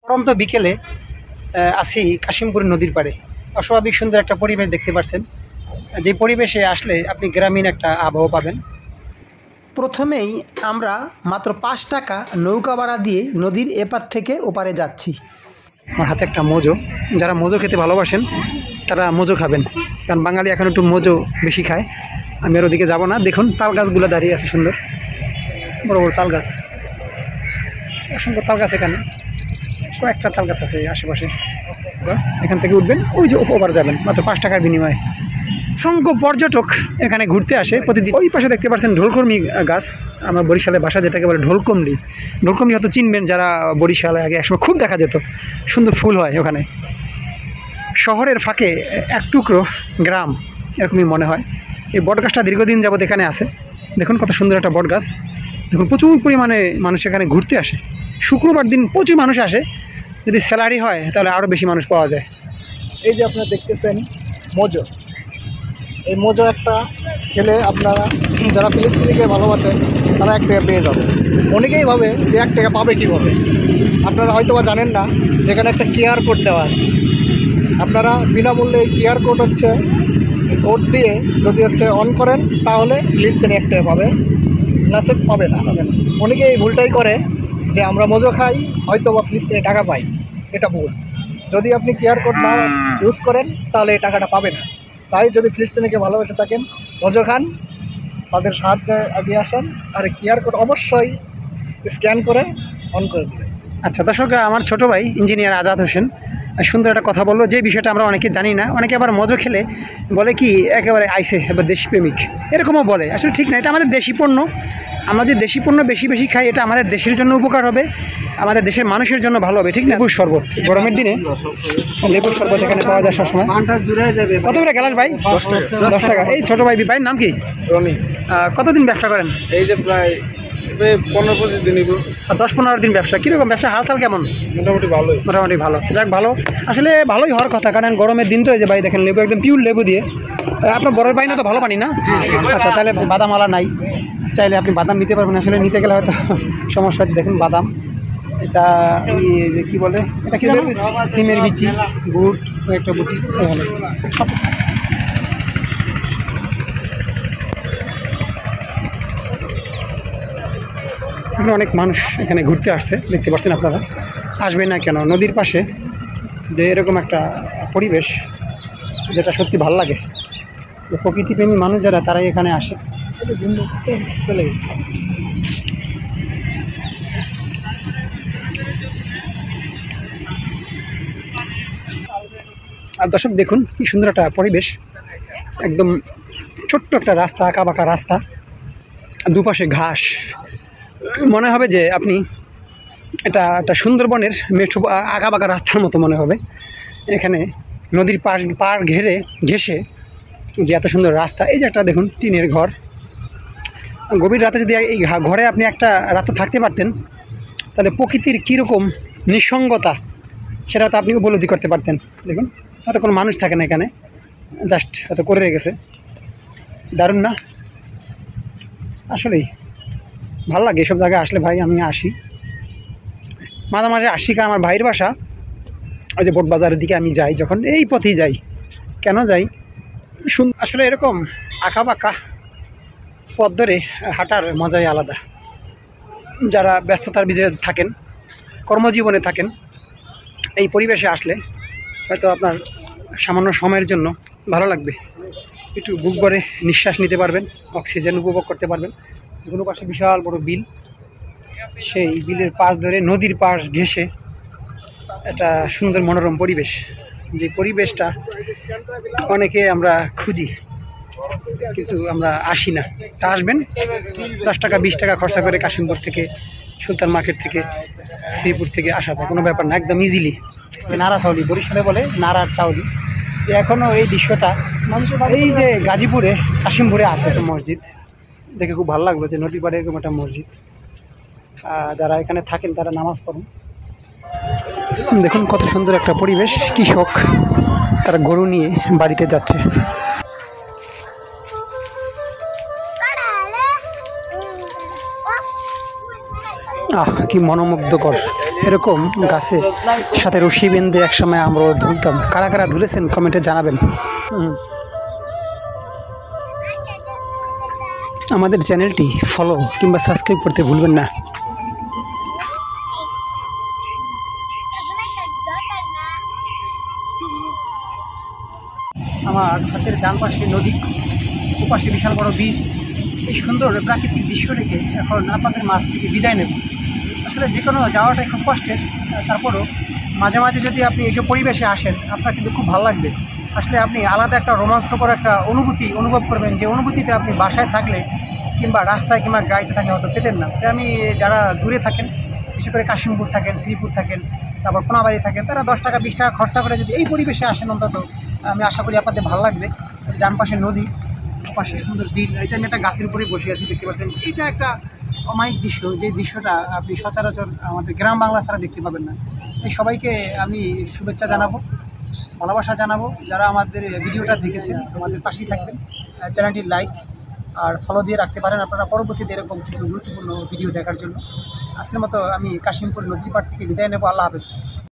পরন্ত বিকেলে আছি কাশিমপুর নদীর পাড়ে। অস্বাভাবিক সুন্দর একটা পরিবেশ দেখতে পাচ্ছেন। যে পরিবেশে আসলে আপনি গ্রামীণ একটা আবহাওয়া পাবেন। প্রথমেই আমরা মাত্র 5 টাকা নৌকা ভাড়া দিয়ে নদীর এপার থেকে ওপারে যাচ্ছি। আমার হাতে একটা মোজো, যারা মোজো খেতে ভালোবাসেন তারা মোজো খাবেন, কারণ বাঙালি এখন একটু মোজো বেশি খায়। আমি আর ওদিকে যাবো না। দেখুন তাল গাছগুলো দাঁড়িয়ে আছে, সুন্দর বড় বড় তাল গাছ, অসংখ্য তাল গাছ। এখানে কয়েকটা তাল গাছ আছে আশেপাশে। এখান থেকে উঠবেন, ওই যে ওপার যাবেন, মাত্র 5 টাকার বিনিময়ে। অসংখ্য পর্যটক এখানে ঘুরতে আসে প্রতিদিন। ওই পাশে দেখতে পাচ্ছেন ঢোলকর্মী গাছ, আমরা বরিশালে ভাষা যেটাকে বলে ঢোলকমলি। ঢোলকমলি হয়তো চিনবেন যারা বরিশালে, আগে একসময় খুব দেখা যেত, সুন্দর ফুল হয় ওখানে। শহরের ফাঁকে এক টুকরো গ্রাম এরকমই মনে হয়। এই বটগাছটা দীর্ঘদিন যাবৎ এখানে আছে। দেখুন কত সুন্দর একটা বটগাছ। দেখুন প্রচুর পরিমাণে মানুষ এখানে ঘুরতে আসে। শুক্রবার দিন প্রচুর মানুষ আসে, যদি স্যালারি হয় তাহলে আরও বেশি মানুষ পাওয়া যায়। এই যে আপনারা দেখতেছেন মোজো, এই মোজো একটা খেলে আপনারা যারা ফিলিস্তিনিকে ভালোবাসেন তারা 1 টাকা পেয়ে যাবে। অনেকেই ভাবে যে 1 টাকা পাবে কীভাবে। আপনারা হয়তো বা জানেন না যেখানে একটা কিউআর কোড দেওয়া আছে। আপনারা বিনামূল্যে এই কিউআর কোড কোড দিয়ে যদি অন করেন তাহলে ফিলিস্তিনি 1 টাকা পাবে, নাসে পাবে না। অনেকে এই ভুলটাই করে যে আমরা মোজো খাই হয়তো বা ফিলিস্তিনি টাকা পাই। এটা ভুল। যদি আপনি কিউআর কোড না ইউজ করেন তাহলে এই টাকাটা পাবে না। তাই যদি ফিলিস্তিনিকে ভালোবেসে থাকেন, মোজো খান, তাদের সাহায্যে এগিয়ে আসেন, আর কিউআর কোড অবশ্যই স্ক্যান করে অন করে দেবেন। আচ্ছা দর্শক, আমার ছোট ভাই ইঞ্জিনিয়ার আজাদ হোসেন সুন্দর একটা কথা বললো, যে বিষয়টা আমরা অনেকে জানি না। অনেকে আবার মজো খেলে বলে কি একেবারে আইসে এবার দেশপ্রেমিক, এরকমও বলে। আসলে ঠিক না, এটা আমাদের দেশি পণ্য। আমরা যে দেশি পণ্য বেশি বেশি খাই, এটা আমাদের দেশের জন্য উপকার হবে, আমাদের দেশের মানুষের জন্য ভালো হবে, ঠিক না? লেবুর শরবত গরমের দিনে, লেবুর শরবত এখানে পাওয়া যায় সবসময়। কত করে গেলাস ভাই? 10 টাকা। এই ছোটো ভাই, ভাইয়ের নাম কি? রনি। কতদিন ব্যবসা করেন? এই যে প্রায় 15-25 দিন। 10-15 দিন ব্যবসা। কীরকম ব্যবসা হালচাল কেমন? মোটামুটি ভালোই। মোটামুটি ভালো, যাক ভালো। আসলে ভালোই হওয়ার কথা, কারণ গরমের দিন তো। এই যে ভাই দেখেন লেবু, একদম পিওর লেবু দিয়ে। আপনার বড় পানি না তো, ভালো পানি না? আচ্ছা, তাহলে বাদামওয়ালা নাই, চাইলে আপনি বাদাম নিতে পারবেন। আসলে নিতে গেলে হয়তো সমস্যা। দেখুন বাদাম, এটা এই যে কী বলে, এটা কি জানেন? সিমের বিচি, বুট, একটা বুটি, এখানে এখানে অনেক মানুষ এখানে ঘুরতে আসছে, দেখতে পাচ্ছেন আপনারা। আসবে না কেন? নদীর পাশে যে এরকম একটা পরিবেশ, যেটা সত্যি ভালো লাগে। যে প্রকৃতিপ্রেমী মানুষ যারা, তারাই এখানে আসে। চলে গেছে। আর দর্শক দেখুন কি সুন্দর একটা পরিবেশ। একদম ছোট্ট একটা রাস্তা, আঁকা বাঁকা রাস্তা, দুপাশে ঘাস। মনে হবে যে আপনি এটা একটা সুন্দরবনের মেঠো আঁকা বাঁকা রাস্তার মতো মনে হবে। এখানে নদীর পাড় ঘেঁষে যে এত সুন্দর রাস্তা। এই যে একটা দেখুন টিনের ঘর। গভীর রাতে যদি এই ঘরে আপনি একটা রাত থাকতে পারতেন, তাহলে প্রকৃতির কীরকম নিঃসঙ্গতা সেটা তো আপনি উপলব্ধি করতে পারতেন। দেখুন হয়তো কোনো মানুষ থাকে না এখানে, জাস্ট হয়তো করে রেখেছে। দারুণ না? আসলেই ভালো লাগে এসব জায়গায় আসলে। ভাই আমি আসি মাঝে মাঝে, আসি, কারণ আমার ভাইয়ের বাসা ওই যে বোট বাজারের দিকে আমি যাই, যখন এই পথেই যাই। কেন যাই? আসলে এরকম আঁকা বাঁকা পথ ধরে হাঁটার মজাই আলাদা। যারা ব্যস্ততার ভিতরে থাকেন, কর্মজীবনে থাকেন, এই পরিবেশে আসলে হয়তো আপনার সামান্য সময়ের জন্য ভালো লাগবে। একটু বুক ভরে নিঃশ্বাস নিতে পারবেন, অক্সিজেন উপভোগ করতে পারবেন। কোনো পাশে বিশাল বড় বিল, সেই বিলের পাশ ধরে নদীর পাশ ঘেঁষে একটা সুন্দর মনোরম পরিবেশ। যে পরিবেশটা অনেকে আমরা খুঁজি, কিন্তু আমরা আসি না। তা আসবেন, 10 টাকা 20 টাকা খরচা করে কাশিমপুর থেকে, সুলতান মার্কেট থেকে, শ্রীপুর থেকে আসা যায়, কোনো ব্যাপার না, একদম ইজিলি। নাড়া চাউলি, বরিশালে বলে নাড়ার চাউলি। এখনও এই দৃশ্যটা এই যে গাজীপুরে, কাশিমপুরে আছে একটা মসজিদ, দেখে খুব ভালো লাগলো যে নদী পাড়ে এরকম একটা মসজিদ। যারা এখানে থাকেন তারা নামাজ পড়েন। দেখুন কত সুন্দর একটা পরিবেশ। কৃষক তারা গরু নিয়ে বাড়িতে যাচ্ছে। কি মনোমুগ্ধকর এরকম গাছে সাথে রশি বেঁধে একসময় আমরাও ধুলতাম। কারা কারা ধুলেছেন কমেন্টে জানাবেন। আমাদের চ্যানেলটি ফলো কিংবা সাবস্ক্রাইব করতে ভুলবেন না। আমার হাতের ডান পাশে নদী, ওপাশে বিশাল বড় দ্বীপ। এই সুন্দর প্রাকৃতিক দৃশ্য রেখে এখন আপনাদের মাছ থেকে বিদায় নেব। আসলে যে কোনো যাওয়াটাই খুব কষ্টের, তারপরও মাঝে মাঝে যদি আপনি এইসব পরিবেশে আসেন আপনার কিন্তু খুব ভালো লাগবে। আসলে আপনি আলাদা একটা রোমাঞ্চকর একটা অনুভূতি অনুভব করবেন, যে অনুভূতিটা আপনি বাসায় থাকলে কিংবা রাস্তায় কিংবা গাড়িতে থাকলে হয়তো পেতেন না। তাই আমি যারা দূরে থাকেন, বিশেষ করে কাশিমপুর থাকেন, শ্রীপুর থাকেন, তারপর কোনাবাড়ি থাকেন, তারা 10 টাকা 20 টাকা খরচা করে যদি এই পরিবেশে আসেন অন্তত আমি আশা করি আপনাদের ভালো লাগবে। ডান পাশে নদী, পাশে সুন্দর বিল। এই যে আমি একটা গাছের উপরে বসে আছি, দেখতে পাচ্ছেন। এটা একটা অমায়িক দৃশ্য, যে দৃশ্যটা আপনি সচরাচর আমাদের গ্রাম বাংলা ছাড়া দেখতে পাবেন না। এই সবাইকে আমি শুভেচ্ছা জানাবো, ভালোবাসা জানাবো। যারা আমাদের ভিডিওটা দেখেছেন আমাদের পাশেই থাকবেন, চ্যানেলটি লাইক আর ফলো দিয়ে রাখতে পারেন আপনারা পরবর্তীতে এরকম কিছু গুরুত্বপূর্ণ ভিডিও দেখার জন্য। আজকের মতো আমি কাশিমপুর নদীর পাড় থেকে বিদায় নেব। আল্লাহ হাফেজ।